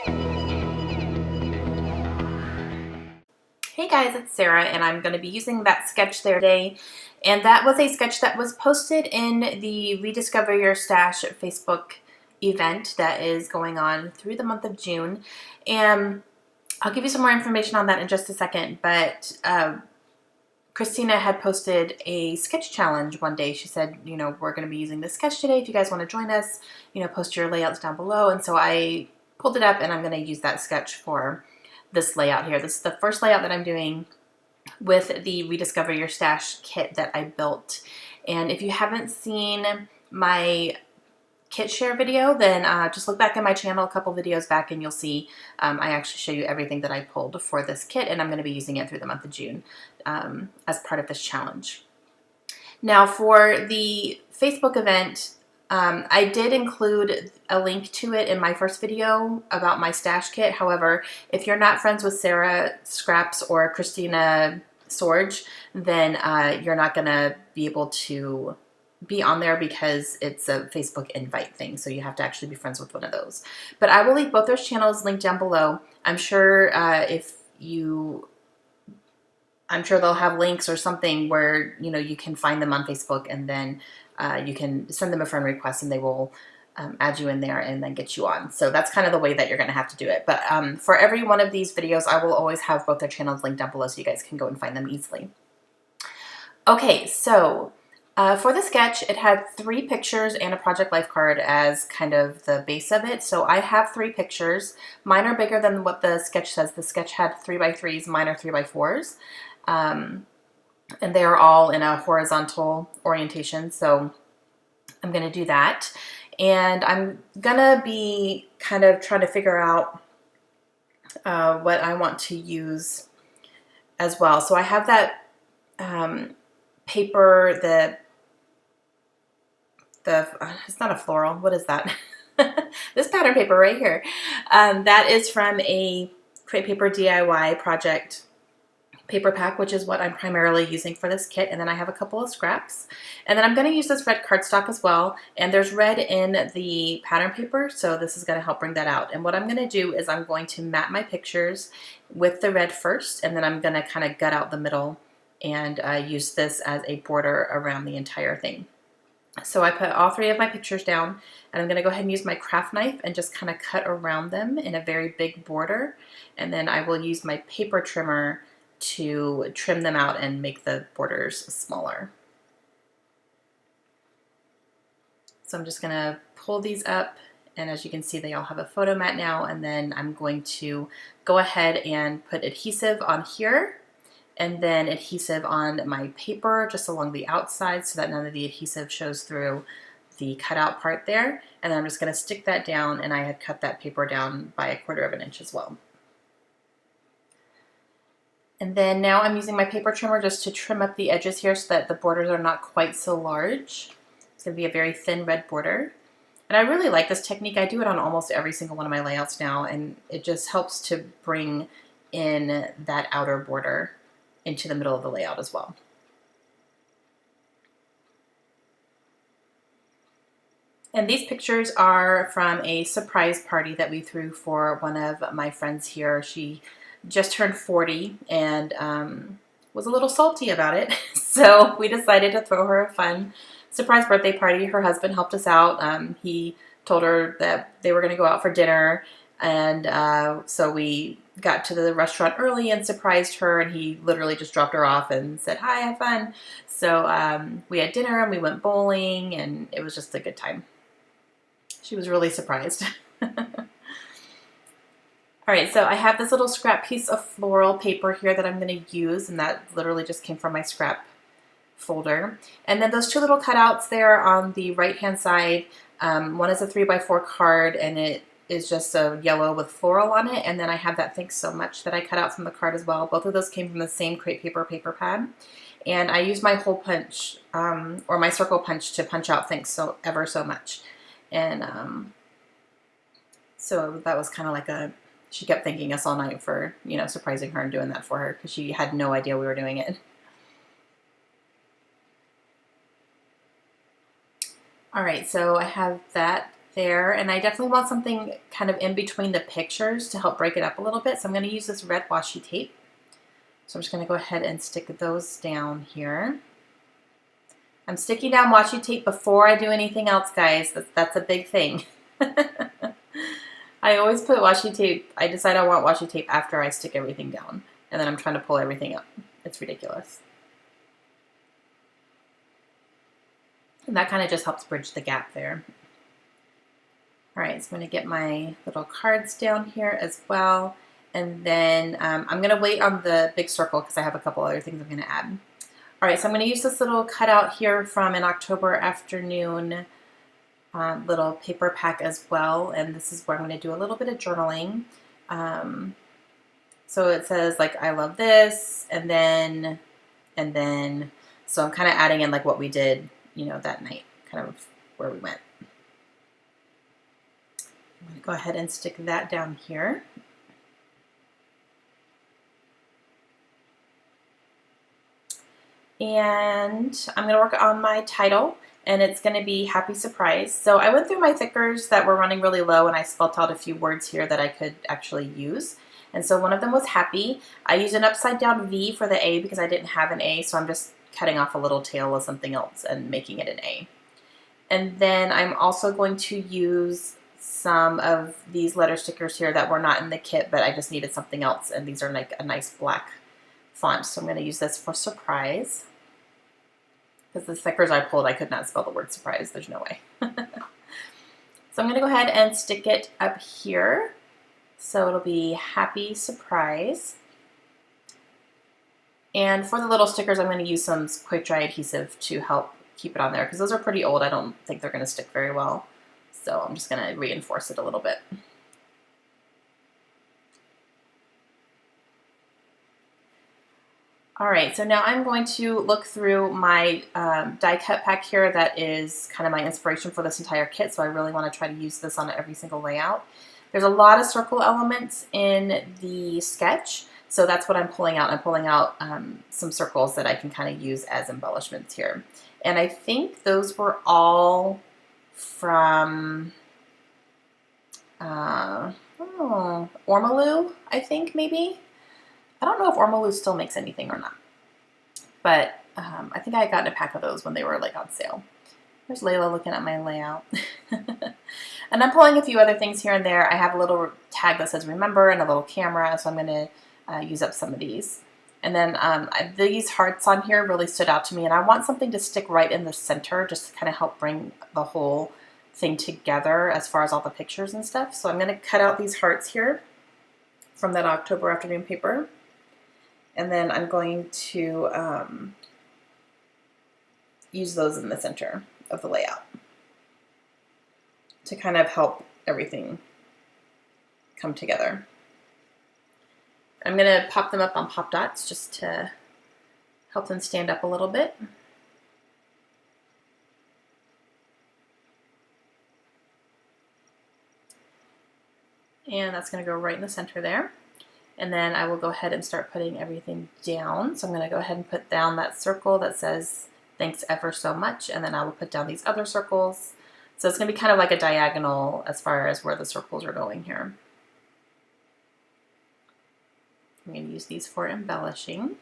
Hey guys, it's Sarah, and I'm going to be using that sketch there today. And that was a sketch that was posted in the Rediscover Your Stash Facebook event that is going on through the month of June. And I'll give you some more information on that in just a second, but Christina had posted a sketch challenge one day. She said, you know, we're going to be using this sketch today. If you guys want to join us, you know, post your layouts down below. And so I pulled it up, and I'm going to use that sketch for this layout here. This is the first layout that I'm doing with the Rediscover Your Stash kit that I built. And if you haven't seen my kit share video, then just look back in my channel a couple videos back and you'll see I actually show you everything that I pulled for this kit, and I'm going to be using it through the month of June as part of this challenge. Now for the Facebook event, I did include a link to it in my first video about my stash kit. However, if you're not friends with Sarah Scraps or Christina Sorge, then you're not going to be able to be on there because it's a Facebook invite thing. So you have to actually be friends with one of those. But I will leave both those channels linked down below. I'm sure I'm sure they'll have links or something where, you know, you can find them on Facebook, and then you can send them a friend request and they will add you in there and then get you on. So that's kind of the way that you're going to have to do it. But for every one of these videos, I will always have both their channels linked down below so you guys can go and find them easily. Okay, so for the sketch, it had 3 pictures and a project life card as kind of the base of it. So I have 3 pictures. Mine are bigger than what the sketch says. The sketch had 3x3s, mine are 3x4s. And they are all in a horizontal orientation. So I'm going to do that. And I'm going to be kind of trying to figure out what I want to use as well. So I have that paper, it's not a floral. What is that? This pattern paper right here. That is from a Create Paper DIY project paper pack, which is what I'm primarily using for this kit. And then I have a couple of scraps. And then I'm going to use this red cardstock as well. And there's red in the pattern paper, so this is going to help bring that out. And what I'm going to do is I'm going to mat my pictures with the red first, and then I'm going to kind of gut out the middle and use this as a border around the entire thing. So I put all 3 of my pictures down, and I'm going to go ahead and use my craft knife and just kind of cut around them in a very big border. And then I will use my paper trimmer to trim them out and make the borders smaller. So I'm just going to pull these up, and as you can see, they all have a photo mat now. And then I'm going to go ahead and put adhesive on here, and then adhesive on my paper just along the outside so that none of the adhesive shows through the cutout part there. And then I'm just going to stick that down, and I had cut that paper down by 1/4 of an inch as well. And then now I'm using my paper trimmer just to trim up the edges here so that the borders are not quite so large. It's going to be a very thin red border. And I really like this technique. I do it on almost every single one of my layouts now, and it just helps to bring in that outer border into the middle of the layout as well. And these pictures are from a surprise party that we threw for one of my friends here. She just turned 40 and was a little salty about it. So we decided to throw her a fun surprise birthday party. Her husband helped us out. He told her that they were going to go out for dinner. And so we got to the restaurant early and surprised her. And he literally just dropped her off and said, "Hi, have fun." So we had dinner and we went bowling, and it was just a good time. She was really surprised. All right, so I have this little scrap piece of floral paper here that I'm going to use, and that literally just came from my scrap folder. And then those 2 little cutouts there on the right-hand side, one is a 3x4 card, and it is just a yellow with floral on it. And then I have that "Thanks so much" that I cut out from the card as well. Both of those came from the same Create Paper paper pad. And I used my hole punch, or my circle punch, to punch out "Thanks so ever so much." And so that was kind of like she kept thanking us all night for, you know, surprising her and doing that for her, because she had no idea we were doing it. All right, so I have that there. And I definitely want something kind of in between the pictures to help break it up a little bit. So I'm going to use this red washi tape. So I'm just going to go ahead and stick those down here. I'm sticking down washi tape before I do anything else, guys. That's a big thing. I always put washi tape, I decide I want washi tape after I stick everything down. And then I'm trying to pull everything up. It's ridiculous. And that kind of just helps bridge the gap there. All right, so I'm going to get my little cards down here as well. And then I'm going to wait on the big circle because I have a couple other things I'm going to add. All right, so I'm going to use this little cutout here from an October afternoon little paper pack as well. And this is where I'm going to do a little bit of journaling. So it says like, I love this, and then, so I'm kind of adding in like what we did, you know, that night, kind of where we went. I'm going to go ahead and stick that down here. And I'm going to work on my title, and it's going to be Happy Surprise. So I went through my thickers that were running really low, and I spelled out a few words here that I could actually use. And so one of them was happy. I used an upside down V for the A because I didn't have an A, so I'm just cutting off a little tail with something else and making it an A. And then I'm also going to use some of these letter stickers here that were not in the kit, but I just needed something else, and these are like a nice black font. So I'm going to use this for surprise. Because the stickers I pulled, I could not spell the word surprise. There's no way. So I'm going to go ahead and stick it up here. So it'll be Happy Surprise. And for the little stickers, I'm going to use some quick dry adhesive to help keep it on there because those are pretty old. I don't think they're going to stick very well. So I'm just going to reinforce it a little bit. All right, so now I'm going to look through my die cut pack here that is kind of my inspiration for this entire kit, so I really want to try to use this on every single layout. There's a lot of circle elements in the sketch, so that's what I'm pulling out. I'm pulling out some circles that I can kind of use as embellishments here. And I think those were all from Ormaloo, I think, maybe. I don't know if Ormaloo still makes anything or not, but I think I had gotten a pack of those when they were like on sale. There's Layla looking at my layout. And I'm pulling a few other things here and there. I have a little tag that says remember and a little camera, so I'm going to use up some of these. And then these hearts on here really stood out to me, and I want something to stick right in the center just to kind of help bring the whole thing together as far as all the pictures and stuff. So I'm going to cut out these hearts here from that October afternoon paper. And then I'm going to use those in the center of the layout to kind of help everything come together. I'm going to pop them up on pop dots just to help them stand up a little bit. And that's going to go right in the center there. And then I will go ahead and start putting everything down. So I'm going to go ahead and put down that circle that says thanks ever so much. And then I will put down these other circles. So it's going to be kind of like a diagonal as far as where the circles are going here. I'm going to use these for embellishing.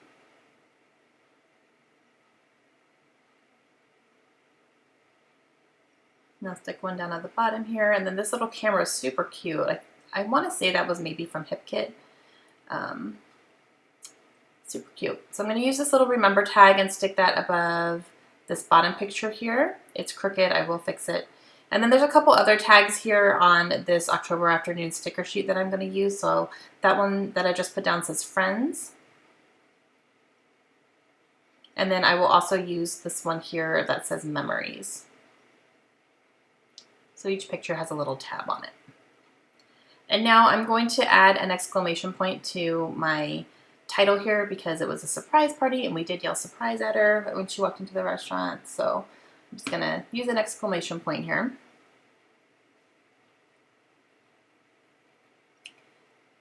And I'll stick one down at the bottom here. And then this little camera is super cute. I want to say that was maybe from HipKit. Super cute. So I'm going to use this little remember tag and stick that above this bottom picture here. It's crooked. I will fix it. And then there's a couple other tags here on this October afternoon sticker sheet that I'm going to use. So that one that I just put down says friends. And then I will also use this one here that says memories. So each picture has a little tab on it. And now I'm going to add an exclamation point to my title here because it was a surprise party and we did yell surprise at her when she walked into the restaurant. So I'm just going to use an exclamation point here.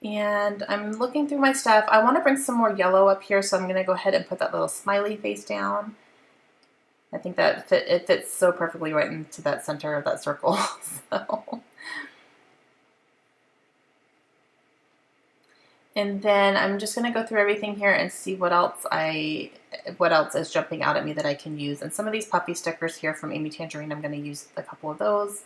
And I'm looking through my stuff. I want to bring some more yellow up here, so I'm going to go ahead and put that little smiley face down. I think that it fits so perfectly right into that center of that circle. So. And then I'm just going to go through everything here and see what else is jumping out at me that I can use. And some of these puffy stickers here from Amy Tangerine, I'm going to use a couple of those.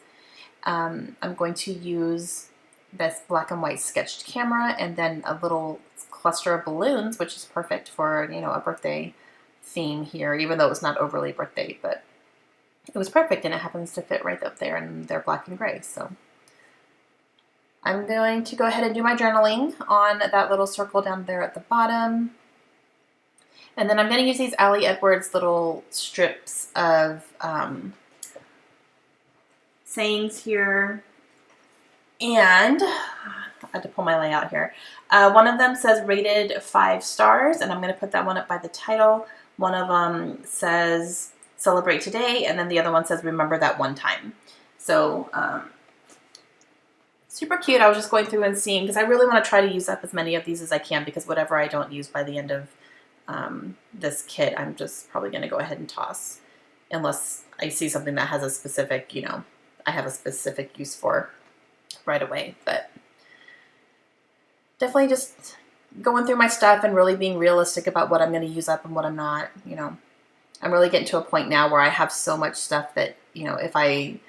I'm going to use this black and white sketched camera and then a little cluster of balloons, which is perfect for, you know, a birthday theme here, even though it's not overly birthday, but it was perfect and it happens to fit right up there and they're black and gray. So I'm going to go ahead and do my journaling on that little circle down there at the bottom. And then I'm going to use these Allie Edwards little strips of sayings here. And I had to pull my layout here. One of them says rated 5 stars, and I'm going to put that one up by the title. One of them says celebrate today, and then the other one says remember that one time. So super cute. I was just going through and seeing, because I really want to try to use up as many of these as I can, because whatever I don't use by the end of this kit, I'm just probably going to go ahead and toss, unless I see something that has a specific, you know, I have a specific use for right away. But definitely just going through my stuff and really being realistic about what I'm going to use up and what I'm not. You know, I'm really getting to a point now where I have so much stuff that, you know, if I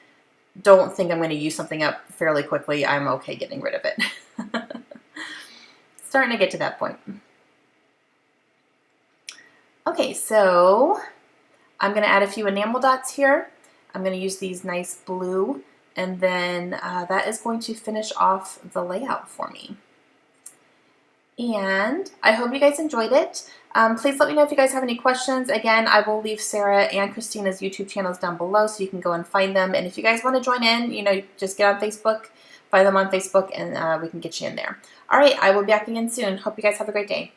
don't think I'm going to use something up fairly quickly, I'm okay getting rid of it. Starting to get to that point. Okay, so I'm going to add a few enamel dots here. I'm going to use these nice blue, and then that is going to finish off the layout for me. And I hope you guys enjoyed it. Please let me know if you guys have any questions. Again, I will leave Sarah and Christina's YouTube channels down below so you can go and find them. And if you guys want to join in, you know, just get on Facebook, find them on Facebook, and we can get you in there. All right, I will be back again soon. Hope you guys have a great day.